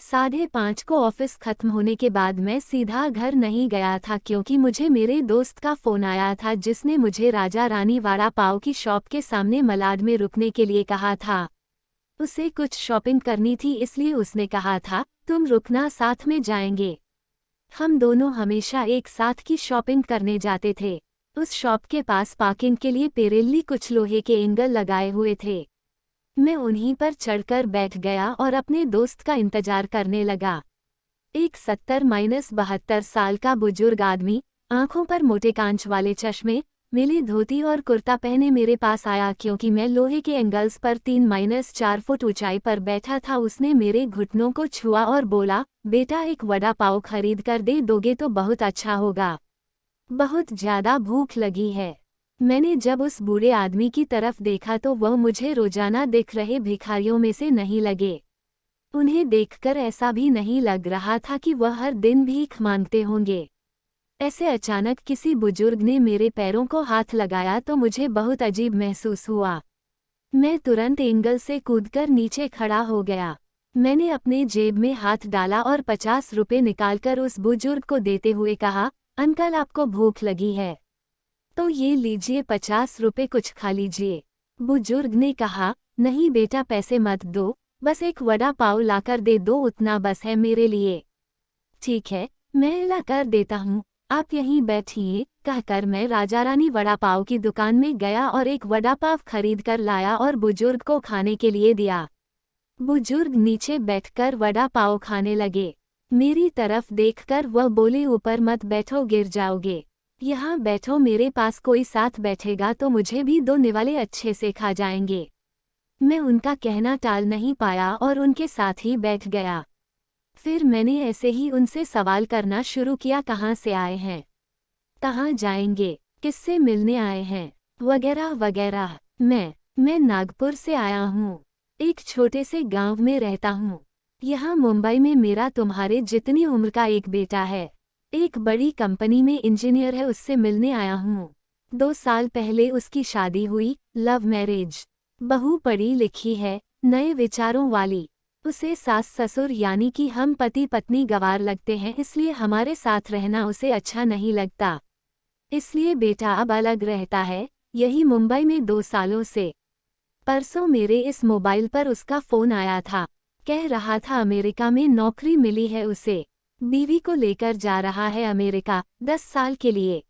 5:30 को ऑफिस खत्म होने के बाद मैं सीधा घर नहीं गया था क्योंकि मुझे मेरे दोस्त का फ़ोन आया था जिसने मुझे राजा रानी वड़ा पाव की शॉप के सामने मलाड में रुकने के लिए कहा था। उसे कुछ शॉपिंग करनी थी इसलिए उसने कहा था, तुम रुकना साथ में जाएंगे। हम दोनों हमेशा एक साथ की शॉपिंग करने जाते थे। उस शॉप के पास पार्किंग के लिए पेरेल्ली कुछ लोहे के एंगल लगाए हुए थे। मैं उन्हीं पर चढ़कर बैठ गया और अपने दोस्त का इंतजार करने लगा। एक 70-72 साल का बुजुर्ग आदमी, आंखों पर मोटे कांच वाले चश्मे, नीली धोती और कुर्ता पहने मेरे पास आया क्योंकि मैं लोहे के एंगल्स पर 3-4 फुट ऊंचाई पर बैठा था। उसने मेरे घुटनों को छुआ और बोला, बेटा एक वड़ा पाव खरीद कर दे दोगे तो बहुत अच्छा होगा। बहुत ज्यादा भूख लगी है। मैंने जब उस बूढ़े आदमी की तरफ देखा तो वह मुझे रोजाना दिख रहे भिखारियों में से नहीं लगे। उन्हें देखकर ऐसा भी नहीं लग रहा था कि वह हर दिन भीख मांगते होंगे। ऐसे अचानक किसी बुजुर्ग ने मेरे पैरों को हाथ लगाया तो मुझे बहुत अजीब महसूस हुआ। मैं तुरंत एंगल से कूदकर नीचे खड़ा हो गया। मैंने अपने जेब में हाथ डाला और 50 रुपये निकालकर उस बुजुर्ग को देते हुए कहा, अंकल आपको भूख लगी है तो ये लीजिए 50 रुपये, कुछ खा लीजिए। बुजुर्ग ने कहा, नहीं बेटा पैसे मत दो, बस एक वड़ा पाव लाकर दे दो, उतना बस है मेरे लिए। ठीक है, मैं लाकर देता हूँ, आप यहीं बैठिए, कहकर मैं राजा रानी वड़ा पाव की दुकान में गया और एक वड़ा पाव खरीद कर लाया और बुजुर्ग को खाने के लिए दिया। बुजुर्ग नीचे बैठकर वड़ा पाव खाने लगे। मेरी तरफ देखकर वह बोले, ऊपर मत बैठो गिर जाओगे, यहाँ बैठो, मेरे पास कोई साथ बैठेगा तो मुझे भी दो निवाले अच्छे से खा जाएंगे। मैं उनका कहना टाल नहीं पाया और उनके साथ ही बैठ गया। फिर मैंने ऐसे ही उनसे सवाल करना शुरू किया, कहाँ से आए हैं, कहाँ जाएंगे, किससे मिलने आए हैं, वगैरह वगैरह। मैं नागपुर से आया हूँ, एक छोटे से गांव में रहता हूँ। यहाँ मुंबई में मेरा तुम्हारे जितनी उम्र का एक बेटा है, एक बड़ी कंपनी में इंजीनियर है, उससे मिलने आया हूँ। 2 साल पहले उसकी शादी हुई, लव मैरिज। बहू पढ़ी लिखी है, नए विचारों वाली। उसे सास ससुर यानी कि हम पति पत्नी गंवार लगते हैं, इसलिए हमारे साथ रहना उसे अच्छा नहीं लगता। इसलिए बेटा अब अलग रहता है, यही मुंबई में 2 सालों से। परसों मेरे इस मोबाइल पर उसका फ़ोन आया था, कह रहा था अमेरिका में नौकरी मिली है उसे, बीवी को लेकर जा रहा है अमेरिका 10 साल के लिए।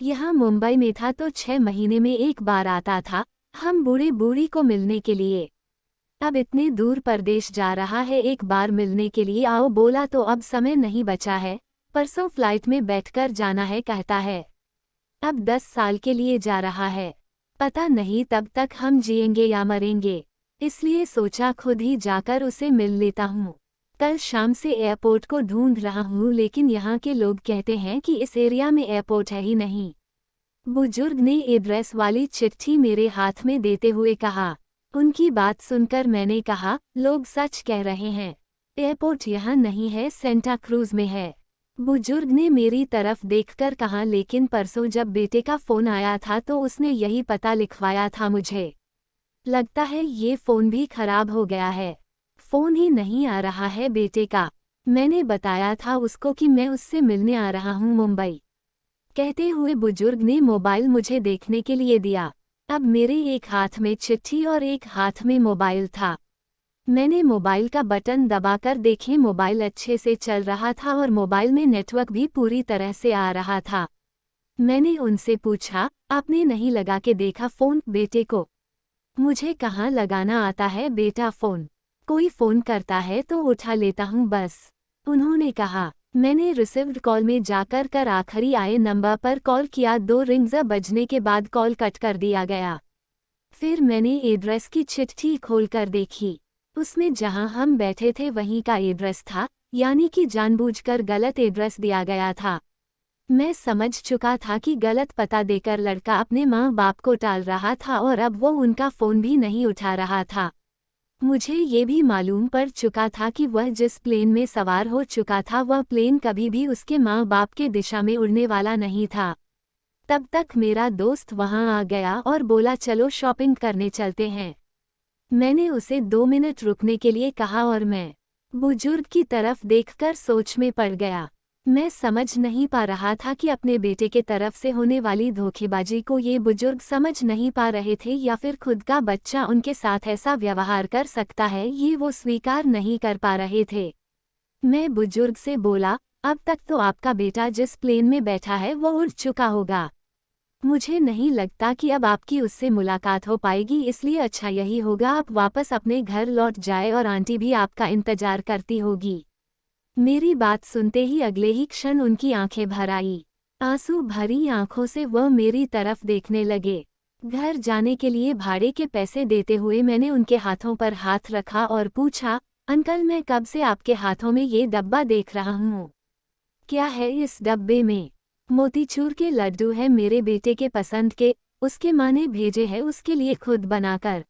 यहाँ मुंबई में था तो 6 महीने में एक बार आता था, हम बूढ़े बूढ़ी को मिलने के लिए। अब इतने दूर परदेश जा रहा है, एक बार मिलने के लिए आओ बोला तो अब समय नहीं बचा है, परसों फ्लाइट में बैठकर जाना है कहता है। अब 10 साल के लिए जा रहा है, पता नहीं तब तक हम जिएंगे या मरेंगे, इसलिए सोचा खुद ही जाकर उसे मिल लेता हूँ। कल शाम से एयरपोर्ट को ढूंढ रहा हूँ लेकिन यहाँ के लोग कहते हैं कि इस एरिया में एयरपोर्ट है ही नहीं। बुजुर्ग ने एड्रेस वाली चिट्ठी मेरे हाथ में देते हुए कहा। उनकी बात सुनकर मैंने कहा, लोग सच कह रहे हैं, एयरपोर्ट यहाँ नहीं है, सेंटा क्रूज में है। बुजुर्ग ने मेरी तरफ देखकर कहा, लेकिन परसों जब बेटे का फ़ोन आया था तो उसने यही पता लिखवाया था मुझे। लगता है ये फ़ोन भी खराब हो गया है, फ़ोन ही नहीं आ रहा है बेटे का। मैंने बताया था उसको कि मैं उससे मिलने आ रहा हूँ मुंबई। कहते हुए बुजुर्ग ने मोबाइल मुझे देखने के लिए दिया। अब मेरे एक हाथ में चिट्ठी और एक हाथ में मोबाइल था। मैंने मोबाइल का बटन दबाकर देखे, मोबाइल अच्छे से चल रहा था और मोबाइल में नेटवर्क भी पूरी तरह से आ रहा था। मैंने उनसे पूछा, आपने नहीं लगा के देखा फ़ोन बेटे को? मुझे कहाँ लगाना आता है बेटा फ़ोन, कोई फ़ोन करता है तो उठा लेता हूँ बस, उन्होंने कहा। मैंने रिसीव्ड कॉल में जाकर आखिरी आए नंबर पर कॉल किया। 2 रिंग्स बजने के बाद कॉल कट कर दिया गया। फिर मैंने एड्रेस की चिट्ठी खोलकर देखी, उसमें जहां हम बैठे थे वहीं का एड्रेस था, यानी कि जानबूझकर गलत एड्रेस दिया गया था। मैं समझ चुका था कि गलत पता देकर लड़का अपने माँ बाप को टाल रहा था और अब वो उनका फ़ोन भी नहीं उठा रहा था। मुझे ये भी मालूम पड़ चुका था कि वह जिस प्लेन में सवार हो चुका था वह प्लेन कभी भी उसके माँ बाप के दिशा में उड़ने वाला नहीं था। तब तक मेरा दोस्त वहां आ गया और बोला, चलो शॉपिंग करने चलते हैं। मैंने उसे 2 मिनट रुकने के लिए कहा और मैं बुजुर्ग की तरफ देखकर सोच में पड़ गया। मैं समझ नहीं पा रहा था कि अपने बेटे के तरफ से होने वाली धोखेबाजी को ये बुजुर्ग समझ नहीं पा रहे थे या फिर खुद का बच्चा उनके साथ ऐसा व्यवहार कर सकता है, ये वो स्वीकार नहीं कर पा रहे थे। मैं बुजुर्ग से बोला, अब तक तो आपका बेटा जिस प्लेन में बैठा है वो उड़ चुका होगा। मुझे नहीं लगता कि अब आपकी उससे मुलाकात हो पाएगी, इसलिए अच्छा यही होगा आप वापस अपने घर लौट जाए और आंटी भी आपका इंतजार करती होगी। मेरी बात सुनते ही अगले ही क्षण उनकी आंखें भर आई। आंसू भरी आंखों से वह मेरी तरफ देखने लगे। घर जाने के लिए भाड़े के पैसे देते हुए मैंने उनके हाथों पर हाथ रखा और पूछा, अंकल मैं कब से आपके हाथों में ये डब्बा देख रहा हूँ। क्या है इस डब्बे में? मोतीचूर के लड्डू है, मेरे बेटे के पसंद के, उसके माँ ने भेजे हैं उसके लिए खुद बनाकर।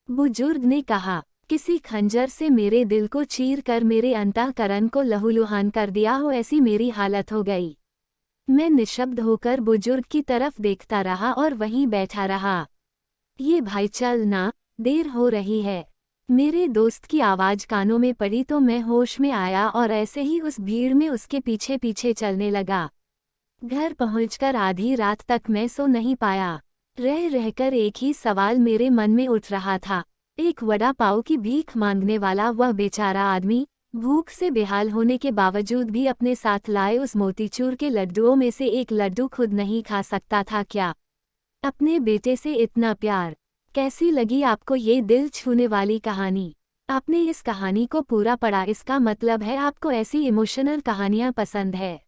बुजुर्ग ने कहा, किसी खंजर से मेरे दिल को चीर कर मेरे अंतःकरण को लहूलुहान कर दिया हो, ऐसी मेरी हालत हो गई। मैं निशब्द होकर बुजुर्ग की तरफ देखता रहा और वहीं बैठा रहा। ये भाई चल ना, देर हो रही है। मेरे दोस्त की आवाज़ कानों में पड़ी तो मैं होश में आया और ऐसे ही उस भीड़ में उसके पीछे पीछे चलने लगा। घर पहुंचकर आधी रात तक मैं सो नहीं पाया। रह रहकर एक ही सवाल मेरे मन में उठ रहा था, एक वड़ा पाव की भीख मांगने वाला वह बेचारा आदमी भूख से बेहाल होने के बावजूद भी अपने साथ लाए उस मोतीचूर के लड्डुओं में से एक लड्डू खुद नहीं खा सकता था क्या? अपने बेटे से इतना प्यार। कैसी लगी आपको ये दिल छूने वाली कहानी? आपने इस कहानी को पूरा पढ़ा, इसका मतलब है आपको ऐसी इमोशनल कहानियाँ पसंद है।